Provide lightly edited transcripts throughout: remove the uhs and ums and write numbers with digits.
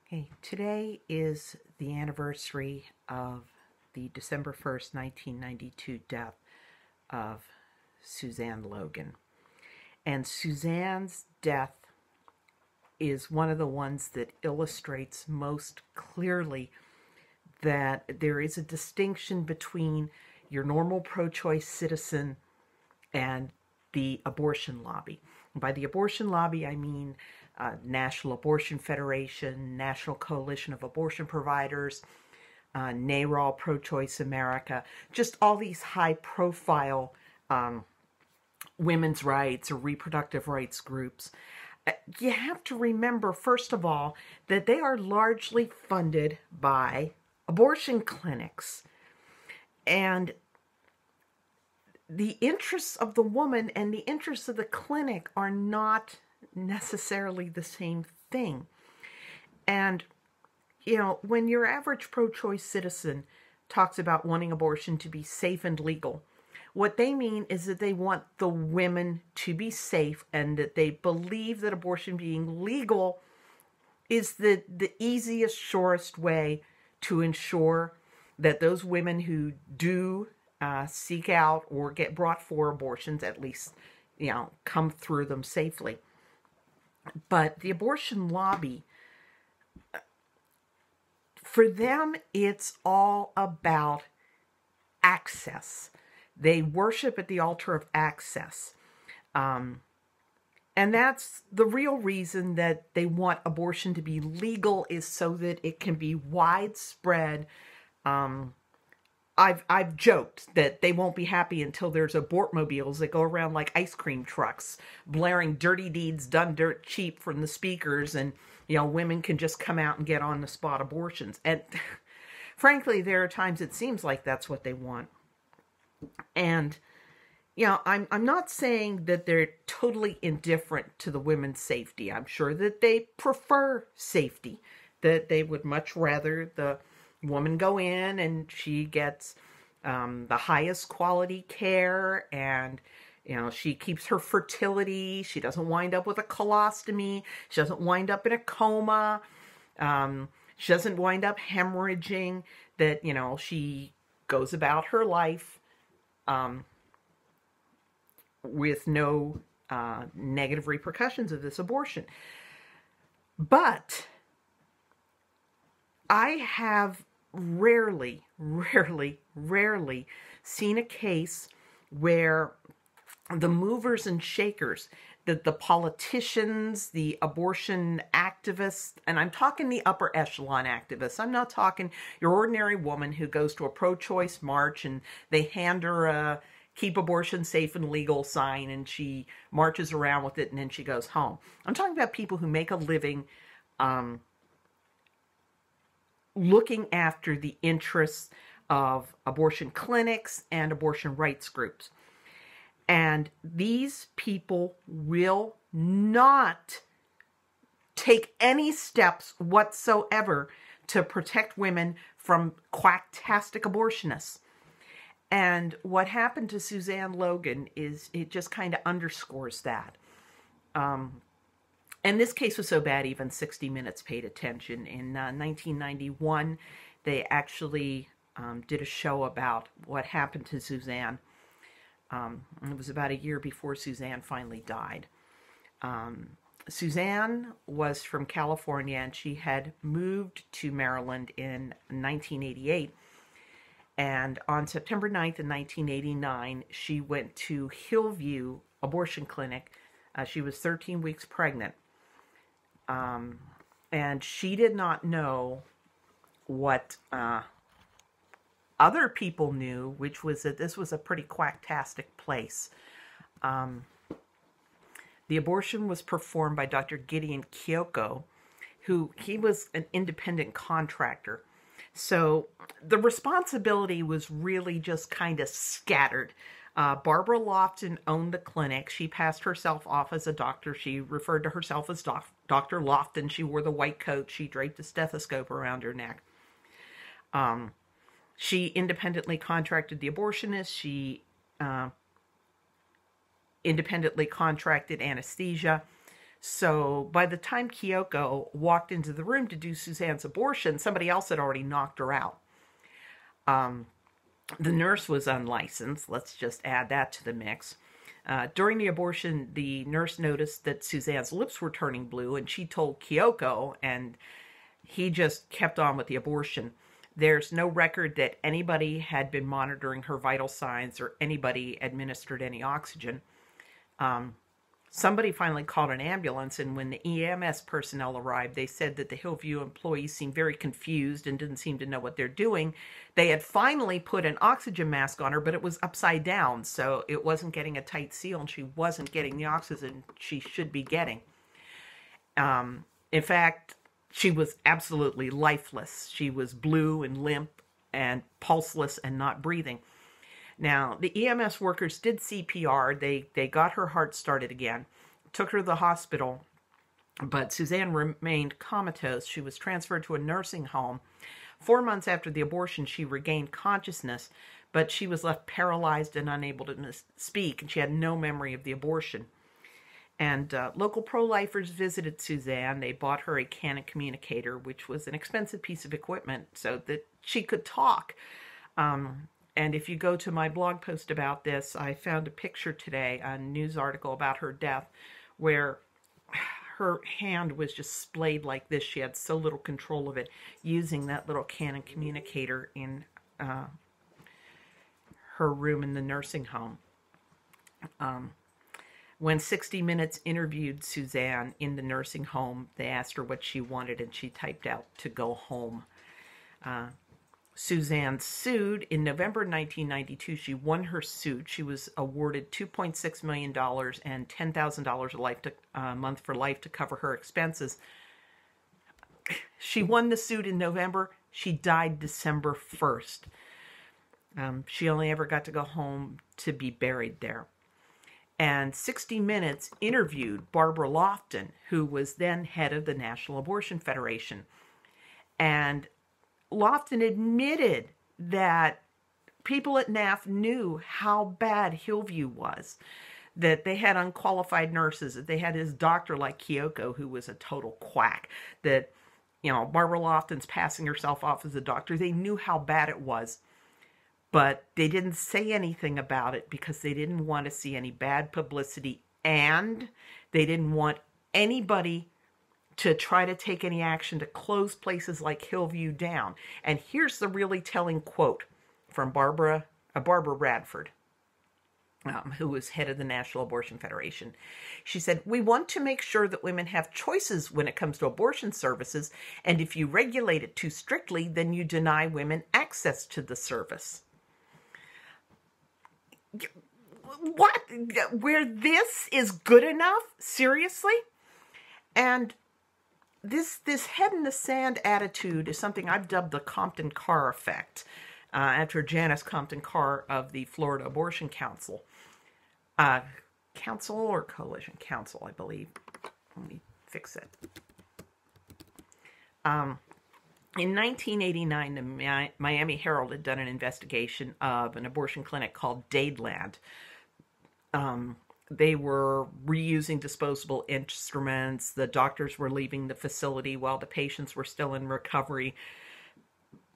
Hey, today is the anniversary of the December 1st, 1992 death of Susanne Logan. And Susanne's death is one of the ones that illustrates most clearly that there is a distinction between your normal pro-choice citizen and the abortion lobby. And by the abortion lobby, I mean National Abortion Federation, National Coalition of Abortion Providers, NARAL, Pro-Choice America, just all these high-profile women's rights or reproductive rights groups. You have to remember, first of all, that they are largely funded by abortion clinics. And the interests of the woman and the interests of the clinic are not necessarily the same thing. And, when your average pro-choice citizen talks about wanting abortion to be safe and legal, what they mean is that they want the women to be safe and that they believe that abortion being legal is the easiest, surest way to ensure that those women who do seek out or get brought for abortions at least, come through them safely. But the abortion lobby, for them, it's all about access. They worship at the altar of access. And that's the real reason that they want abortion to be legal, is so that it can be widespread. I've joked that they won't be happy until there's abortmobiles that go around like ice cream trucks, blaring dirty deeds done dirt cheap from the speakers, and women can just come out and get on the spot abortions. And frankly, there are times it seems like that's what they want. And I'm not saying that they're totally indifferent to the women's safety. I'm sure that they prefer safety, that they would much rather the woman go in and she gets the highest quality care, and she keeps her fertility. She doesn't wind up with a colostomy. She doesn't wind up in a coma. She doesn't wind up hemorrhaging. That she goes about her life with no negative repercussions of this abortion. But I have rarely seen a case where the movers and shakers, that the politicians, the abortion activists, and I'm talking the upper echelon activists. I'm not talking your ordinary woman who goes to a pro-choice march and they hand her a "Keep Abortion Safe and Legal" sign and she marches around with it and then she goes home. I'm talking about people who make a living looking after the interests of abortion clinics and abortion rights groups. And these people will not take any steps whatsoever to protect women from quacktastic abortionists. And what happened to Susanne Logan is, it just kind of underscores that. And this case was so bad, even 60 Minutes paid attention. In 1991, they actually did a show about what happened to Susanne. It was about a year before Susanne finally died. Susanne was from California, and she had moved to Maryland in 1988. And on September 9th in 1989, she went to Hillview Abortion Clinic. She was 13 weeks pregnant. And she did not know what other people knew, which was that this was a pretty quacktastic place. The abortion was performed by Dr. Gideon Kyoko, he was an independent contractor. So the responsibility was really just kind of scattered. Barbara Lofton owned the clinic. She passed herself off as a doctor. She referred to herself as Dr. Lofton. She wore the white coat. She draped a stethoscope around her neck. She independently contracted the abortionist. She independently contracted anesthesia. So by the time Kyoko walked into the room to do Susanne's abortion, somebody else had already knocked her out. The nurse was unlicensed. Let's just add that to the mix. During the abortion, the nurse noticed that Susanne's lips were turning blue, and she told Kyoko, and he just kept on with the abortion. There's no record that anybody had been monitoring her vital signs or anybody administered any oxygen. Somebody finally called an ambulance, and when the EMS personnel arrived, they said that the Hillview employees seemed very confused and didn't seem to know what they're doing. They had finally put an oxygen mask on her, but it was upside down, so it wasn't getting a tight seal, and she wasn't getting the oxygen she should be getting. In fact, she was absolutely lifeless. She was blue and limp and pulseless and not breathing. Now, the EMS workers did CPR. They got her heart started again, took her to the hospital, but Susanne remained comatose. She was transferred to a nursing home. 4 months after the abortion, she regained consciousness, but she was left paralyzed and unable to speak, and she had no memory of the abortion. And local pro-lifers visited Susanne. They bought her a Canon communicator, which was an expensive piece of equipment, so that she could talk. And if you go to my blog post about this, I found a picture today, a news article about her death, where her hand was just splayed like this. She had so little control of it, using that little Canon communicator in her room in the nursing home. When 60 Minutes interviewed Susanne in the nursing home, they asked her what she wanted, and she typed out to go home. Susanne sued in November 1992. She won her suit. She was awarded $2.6 million and $10,000 a month for life to cover her expenses. She won the suit in November. She died December 1st. She only ever got to go home to be buried there. And 60 Minutes interviewed Barbara Lofton, who was then head of the National Abortion Federation. And Lofton admitted that people at NAF knew how bad Hillview was, that they had unqualified nurses, that they had his doctor like Kyoko, who was a total quack, that, you know, Barbara Lofton's passing herself off as a doctor. They knew how bad it was, but they didn't say anything about it because they didn't want to see any bad publicity, and they didn't want anybody to try to take any action to close places like Hillview down. And here's the really telling quote from Barbara Radford, who was head of the National Abortion Federation. She said, "We want to make sure that women have choices when it comes to abortion services, and if you regulate it too strictly, then you deny women access to the service." What? Where this is good enough? Seriously? And this head in the sand attitude is something I've dubbed the Compton-Carr effect, after Janice Compton-Carr of the Florida Abortion Council. Council or Coalition? Council, I believe. Let me fix it. In 1989, the Miami Herald had done an investigation of an abortion clinic called Dadeland. They were reusing disposable instruments. The doctors were leaving the facility while the patients were still in recovery.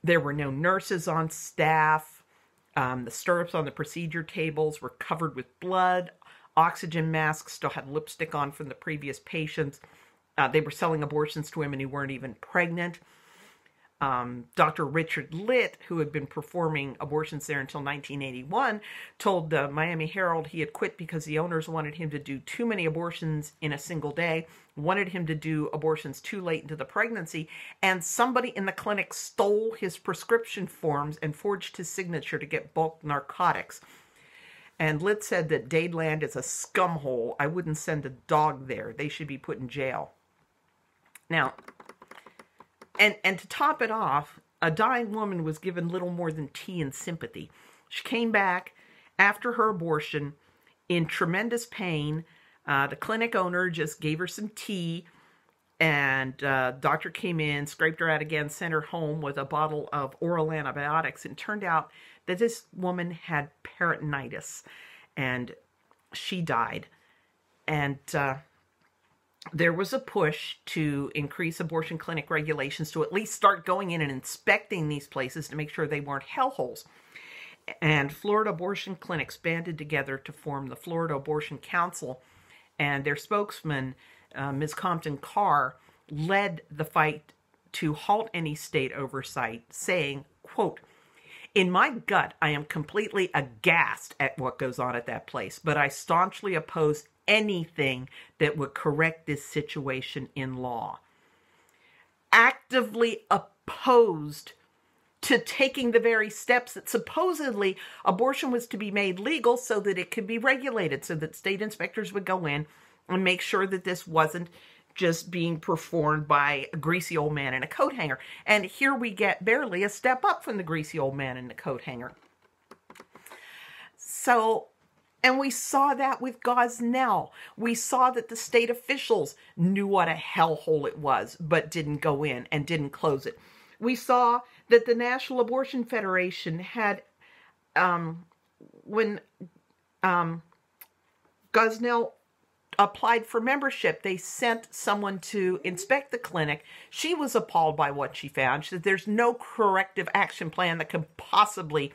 There were no nurses on staff. The stirrups on the procedure tables were covered with blood. Oxygen masks still had lipstick on from the previous patients. They were selling abortions to women who weren't even pregnant. Dr. Richard Litt, who had been performing abortions there until 1981, told the Miami Herald he had quit because the owners wanted him to do too many abortions in a single day, wanted him to do abortions too late into the pregnancy, and somebody in the clinic stole his prescription forms and forged his signature to get bulk narcotics. And Litt said that Dadeland is a scumhole. I wouldn't send a dog there. They should be put in jail. Now, And to top it off, a dying woman was given little more than tea and sympathy. She came back after her abortion in tremendous pain. The clinic owner just gave her some tea, and doctor came in, scraped her out again, sent her home with a bottle of oral antibiotics. And it turned out that this woman had peritonitis, and she died. And there was a push to increase abortion clinic regulations to at least start going in and inspecting these places to make sure they weren't hellholes. And Florida abortion clinics banded together to form the Florida Abortion Council, and their spokesman, Ms. Compton-Carr, led the fight to halt any state oversight, saying, quote, "In my gut, I am completely aghast at what goes on at that place, but I staunchly oppose anything that would correct this situation in law." Actively opposed to taking the very steps that supposedly abortion was to be made legal so that it could be regulated, so that state inspectors would go in and make sure that this wasn't just being performed by a greasy old man in a coat hanger. And here we get barely a step up from the greasy old man in the coat hanger. So, and we saw that with Gosnell. We saw that the state officials knew what a hellhole it was, but didn't go in and didn't close it. We saw that the National Abortion Federation had, when Gosnell applied for membership, they sent someone to inspect the clinic. She was appalled by what she found. She said, there's no corrective action plan that can possibly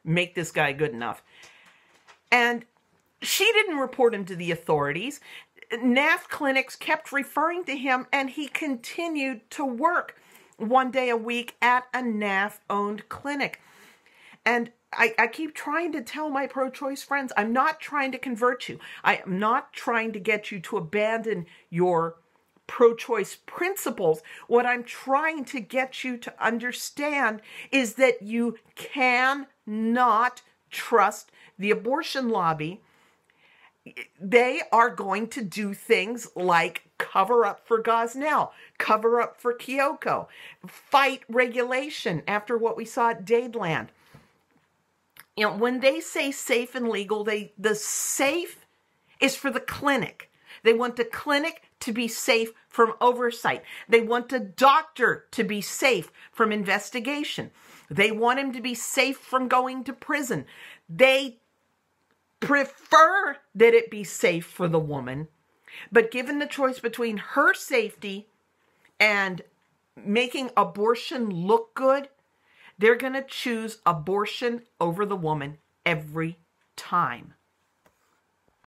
make this guy good enough. And she didn't report him to the authorities. NAF clinics kept referring to him, and he continued to work one day a week at a NAF-owned clinic. And I keep trying to tell my pro-choice friends, I'm not trying to convert you. I am not trying to get you to abandon your pro-choice principles. What I'm trying to get you to understand is that you cannot trust the abortion lobby. They are going to do things like cover up for Gosnell, cover up for Kyoko, fight regulation after what we saw at Dadeland. You know, when they say safe and legal, the safe is for the clinic. They want the clinic to be safe from oversight. They want the doctor to be safe from investigation. They want him to be safe from going to prison. They prefer that it be safe for the woman, but given the choice between her safety and making abortion look good, they're going to choose abortion over the woman every time.